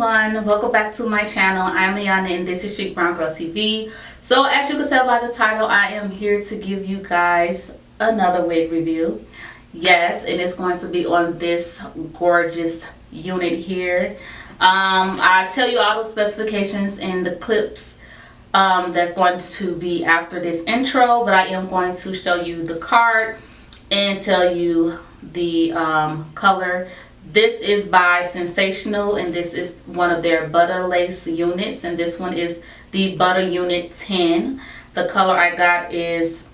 everyone, welcome back to my channel. I'm Ayunna and this is Chic Brown Girl TV. So as you can tell by the title, I am here to give you guys another wig review. Yes, and it's going to be on this gorgeous unit here. I tell you all the specifications in the clips that's going to be after this intro, but I am going to show you the card and tell you the color. This is by Sensationnel, and this is one of their Butta lace units, and this one is the Butta unit 10. The color I got is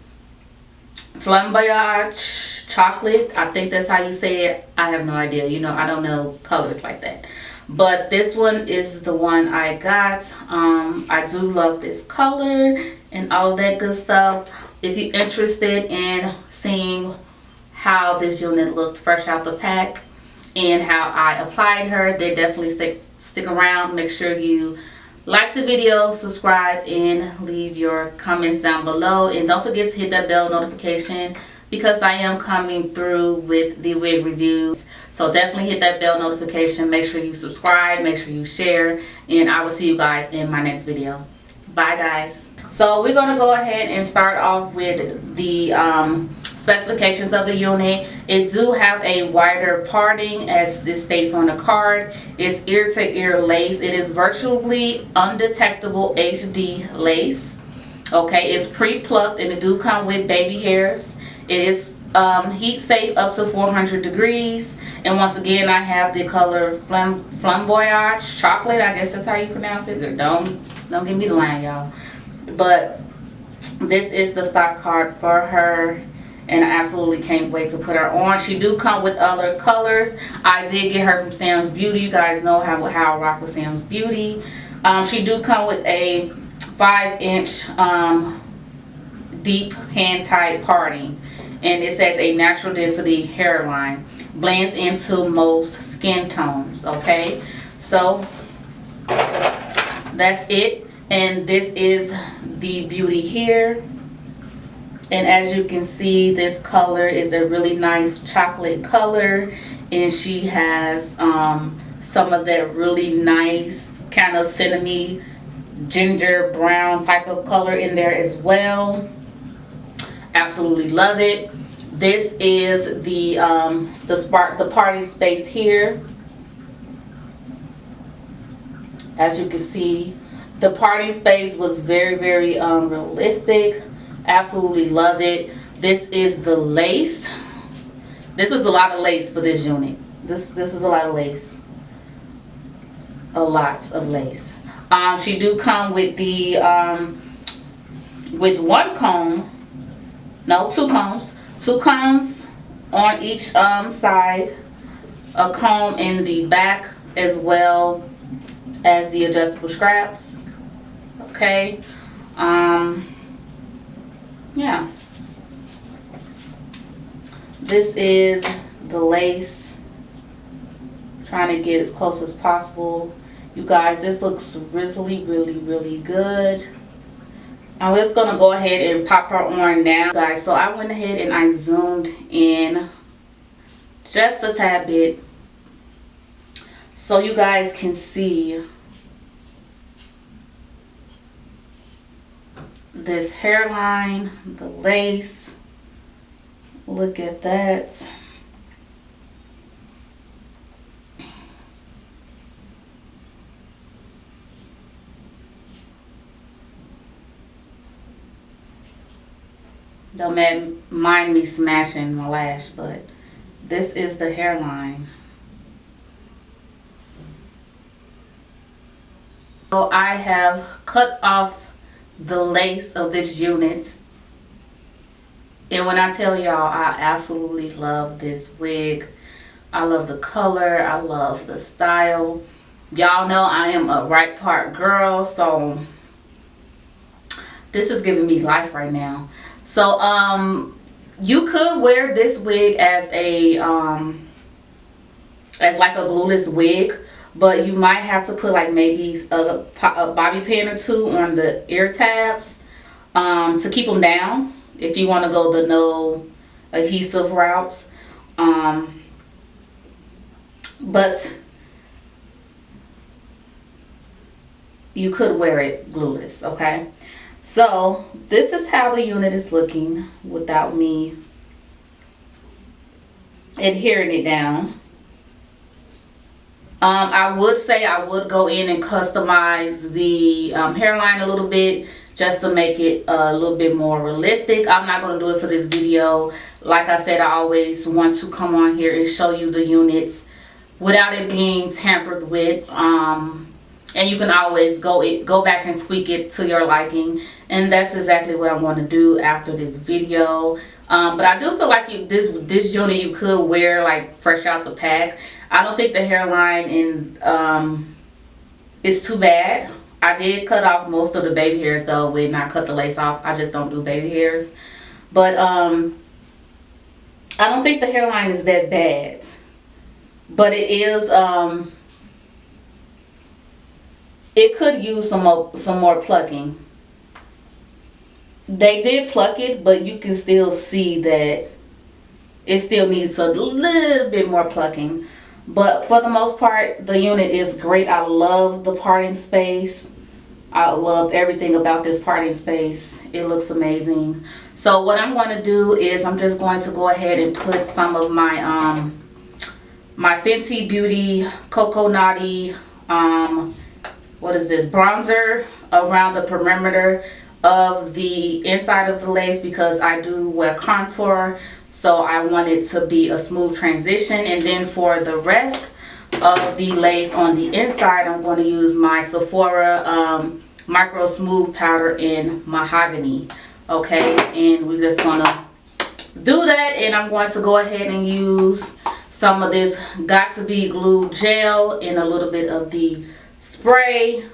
Flamboyage chocolate. I think that's how you say it. I have no idea. You know, I don't know colors like that. But this one is the one I got. I do love this color and all that good stuff. If you're interested in seeing how this unit looked fresh out the pack and how I applied her, then definitely stick around. Make sure you like the video, subscribe, and leave your comments down below. And don't forget to hit that bell notification because I am coming through with the wig reviews. So definitely hit that bell notification. Make sure you subscribe, make sure you share, and I will see you guys in my next video. Bye guys. So we're going to go ahead and start off with the specifications of the unit. It do have a wider parting, as this states on the card. It's ear to ear lace. It is virtually undetectable HD lace. Okay, it's pre-plucked and it do come with baby hairs. It is heat safe up to 400 degrees. And once again, I have the color Flamboyage chocolate. I guess that's how you pronounce it. Don't give me the line, y'all. But this is the stock card for her, and I absolutely can't wait to put her on. She do come with other colors. I did get her from Sam's Beauty. You guys know how I rock with Sam's Beauty. She do come with a 5-inch deep hand tight parting, and it says a natural density hairline, blends into most skin tones. Okay, so that's it, and this is the beauty here. And as you can see, this color is a really nice chocolate color, and she has some of that really nice kind of cinnamon ginger brown type of color in there as well. Absolutely love it. This is the parting space here. As you can see, the parting space looks very realistic. Absolutely love it. This is the lace. This is a lot of lace for this unit. This is a lot of lace. A lot of lace. She do come with the with one comb. No, two combs. Two combs on each side. A comb in the back as well as the adjustable straps. Okay. Yeah, this is the lace. Trying to get as close as possible. You guys, this looks really good. I'm just gonna go ahead and pop her on now, guys. So I went ahead and I zoomed in just a tad bit so you guys can see this hairline, the lace. Look at that. Don't mind me smashing my lash, but this is the hairline. So I have cut off the lace of this unit, and when I tell y'all, I absolutely love this wig. I love the color, I love the style. Y'all know I am a right part girl, so this is giving me life right now. So you could wear this wig as a as like a glueless wig, but you might have to put like maybe a bobby pin or two on the ear tabs to keep them down if you want to go the no adhesive route. But you could wear it glueless, okay? So this is how the unit is looking without me adhering it down. I would say I would go in and customize the hairline a little bit just to make it a little bit more realistic. I'm not going to do it for this video. Like I said, I always want to come on here and show you the units without it being tampered with. And you can always go back and tweak it to your liking, and that's exactly what I'm going to do after this video. But I do feel like this unit you could wear like fresh out the pack. I don't think the hairline is too bad. I did cut off most of the baby hairs though, when I cut the lace off. I just don't do baby hairs. But I don't think the hairline is that bad. But it is it could use some more plucking. They did pluck it, but you can still see that it still needs a little bit more plucking. But for the most part, the unit is great. I love the parting space. I love everything about this parting space. It looks amazing. So what I'm going to do is I'm just going to go ahead and put some of my my Fenty Beauty Cocoa Naughty what is this, bronzer around the perimeter of the inside of the lace, because I do wear contour, so I want it to be a smooth transition. And then for the rest of the lace on the inside, I'm going to use my Sephora Micro Smooth Powder in Mahogany. Okay, and we're just going to do that, and I'm going to go ahead and use some of this Got To Be Glue gel and a little bit of the spray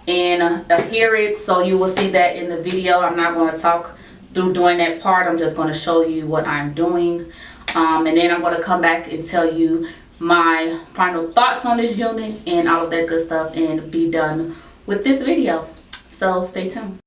and adhere it. So you will see that in the video. I'm not going to talk through doing that part. I'm just going to show you what I'm doing, and then I'm going to come back and tell you my final thoughts on this unit and all of that good stuff, and be done with this video. So stay tuned.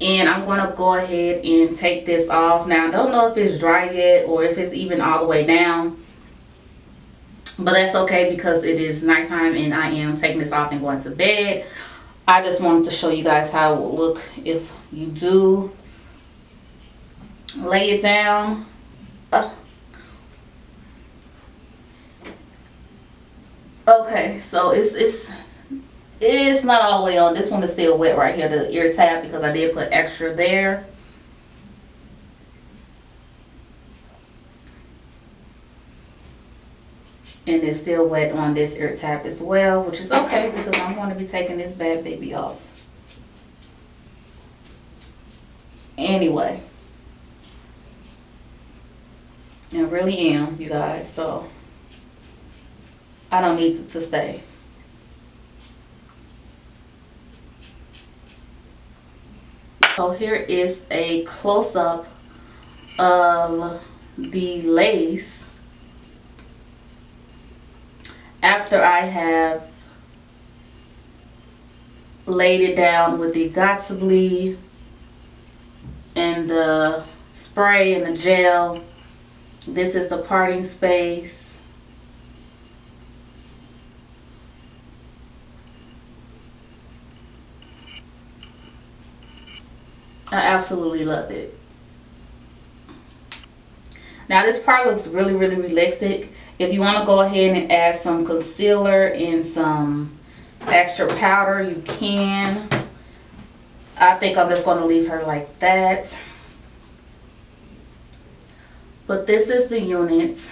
And I'm going to go ahead and take this off. Now, I don't know if it's dry yet or if it's even all the way down, but that's okay because it is nighttime and I am taking this off and going to bed. I just wanted to show you guys how it will look if you do lay it down. Okay, so it's not all the way on. This one is still wet right here, the ear tab, because I did put extra there. And it's still wet on this ear tab as well, which is okay because I'm going to be taking this bad baby off anyway. I really am, you guys, so I don't need to stay. So here is a close-up of the lace after I have laid it down with the Got To Be and the spray and the gel. This is the parting space. I absolutely love it. Now this part looks really realistic. If you want to go ahead and add some concealer and some extra powder, you can. I think I'm just going to leave her like that. But this is the unit.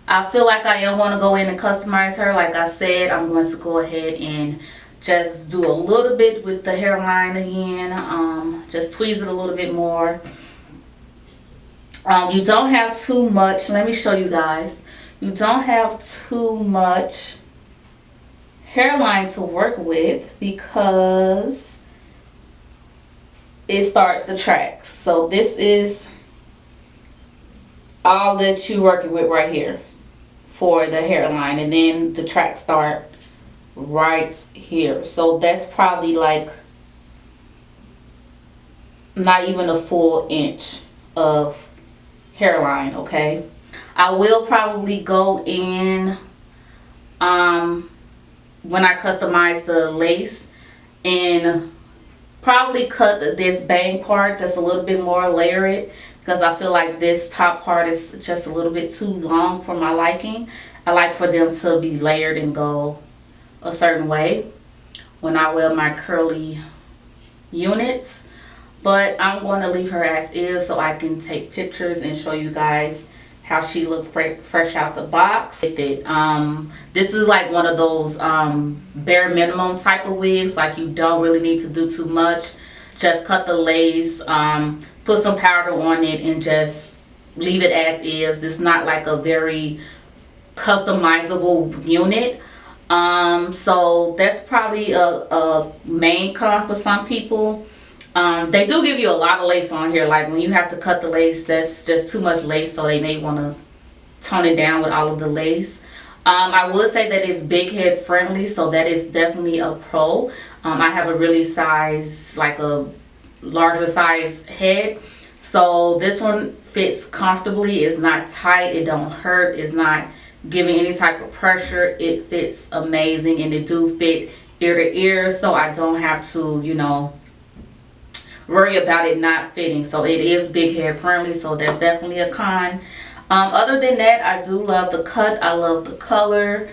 I feel like I am going to go in and customize her. Like I said, I'm going to go ahead and just do a little bit with the hairline again. Just tweeze it a little bit more. You don't have too much. Let me show you guys. You don't have too much hairline to work with because it starts to track. So this is all that you're working with right here for the hairline, and then the tracks start right here. So that's probably like not even a full inch of hairline. Okay, I will probably go in when I customize the lace and probably cut this bang part just a little bit more, layer it, because I feel like this top part is just a little bit too long for my liking. I like for them to be layered and go a certain way when I wear my curly units. But I'm going to leave her as is so I can take pictures and show you guys how she looked fresh out the box with it. This is like one of those bare minimum type of wigs. Like, you don't really need to do too much. Just cut the lace, put some powder on it, and just leave it as is. This is not like a very customizable unit. So that's probably a main con for some people. They do give you a lot of lace on here. Like, when you have to cut the lace, that's just too much lace, so they may want to tone it down with all of the lace. I would say that it's big head friendly, so that is definitely a pro. I have a really a larger size head, so this one fits comfortably. It's not tight, it don't hurt, it's not giving any type of pressure. It fits amazing, and it do fit ear to ear, so I don't have to, you know, worry about it not fitting. So it is big head friendly, so that's definitely a con. Other than that, I do love the cut, I love the color,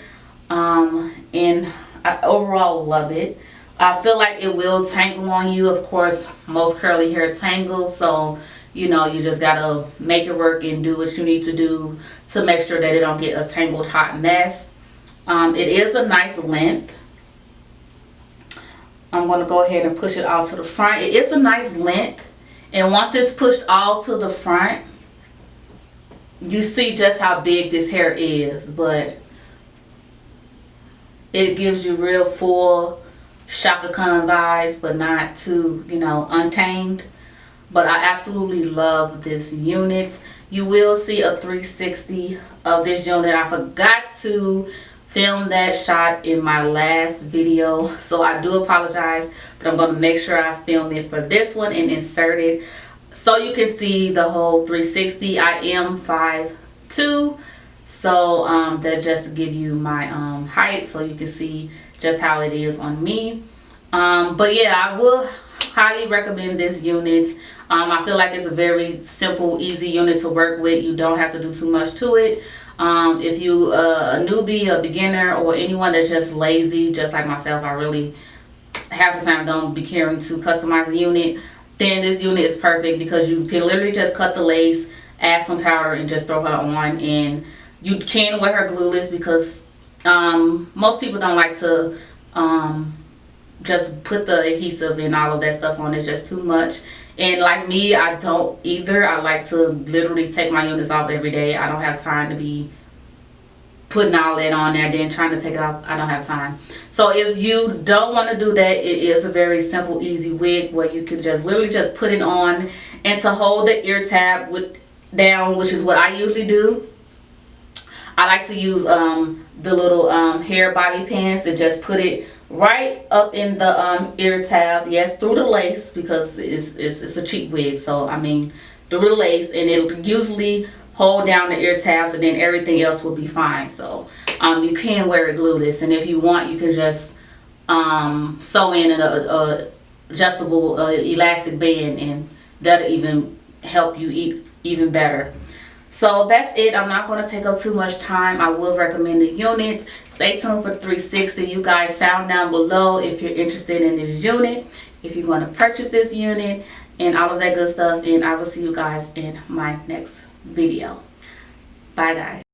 and I overall love it. I feel like it will tangle on you. Of course, most curly hair tangles, so you know, you just gotta make it work and do what you need to do to make sure that it don't get a tangled hot mess. It is a nice length. I'm going to go ahead and push it all to the front. It is a nice length, and once it's pushed all to the front, you see just how big this hair is. But it gives you real full Shaka Khan vibes, but not too, you know, untamed. But I absolutely love this unit. You will see a 360 of this unit. I forgot to film that shot in my last video, so I do apologize, but I'm going to make sure I film it for this one and insert it so you can see the whole 360. I am 5'2", so that just to give you my height so you can see just how it is on me. But yeah, I will highly recommend this unit. I feel like it's a very simple, easy unit to work with. You don't have to do too much to it. If you a newbie, a beginner, or anyone that's just lazy, just like myself, I really half the time don't be caring to customize a unit, then this unit is perfect because you can literally just cut the lace, add some powder, and just throw her on. And you can wear her glueless because most people don't like to just put the adhesive and all of that stuff on. It's just too much. And like me, I don't either. I like to literally take my units off every day. I don't have time to be putting all that on there, then trying to take it off. I don't have time. So if you don't want to do that, it is a very simple, easy wig where you can just literally just put it on. And to hold the ear tab down, which is what I usually do, I like to use the little hair body pins and just put it right up in the ear tab. Yes, through the lace, because it's a cheap wig, so I mean through the lace, and it'll usually hold down the ear tabs, and then everything else will be fine. So you can wear it glueless, and if you want, you can just sew in an adjustable elastic band, and that'll even help you eat even better. So that's it. I'm not going to take up too much time. I will recommend the unit. Stay tuned for 360. You guys sound down below if you're interested in this unit, if you're going to purchase this unit, and all of that good stuff. And I will see you guys in my next video. Bye, guys.